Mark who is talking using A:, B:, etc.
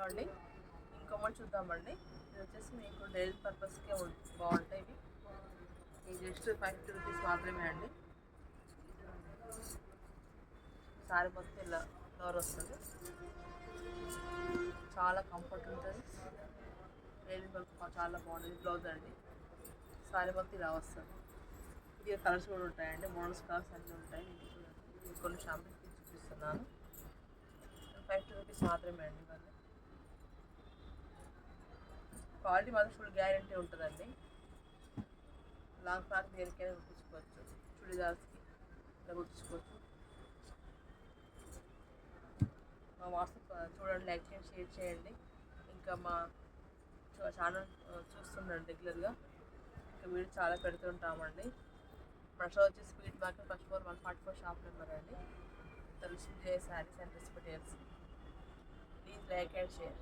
A: అండి ఇంకో మళ్ళీ చూద్దామండి. ఇది వచ్చేసి మీకు డైలీ పర్పస్కే బాగుంటాయి ఇవి. ఇది జస్ట్ 50 రూపీస్ మాత్రమే అండి. సారీ మొత్తం ఇలా కవర్ వస్తుంది, చాలా కంఫర్ట్ ఉంటుంది. డైలీ వర్క్ చాలా బాగుంటుంది. బ్లౌజ్ అండి, సారీ మొత్తం ఇలా వస్తుంది. ఇది కలర్స్ కూడా ఉంటాయండి, మోడల్స్ కలర్స్ అన్నీ ఉంటాయి. మీకు చూడండి, కొన్ని షాంపిల్స్ చూపిస్తున్నాను. 50 రూపీస్ మాత్రమే అండి. ఇవన్నీ క్వాలిటీ మాత్రం ఫుల్ గ్యారంటీ ఉంటుందండి. లాంగ్ ఫ్రాక్ దేనికైనా కుట్టించుకోవచ్చు, చుడిదార్స్కి ఇలా కుట్టించుకోవచ్చు. మా వాట్సాప్ చూడండి, లైక్ చేయండి, షేర్ చేయండి. ఇంకా మా ఛానల్ చూస్తుండండి రెగ్యులర్గా. ఇంకా వీడియో చాలా పెడుతుంటామండి. మన షో వచ్చి speed market first floor 144 shop number అండి. Vishnujaya saris and dress materials. Please like and share.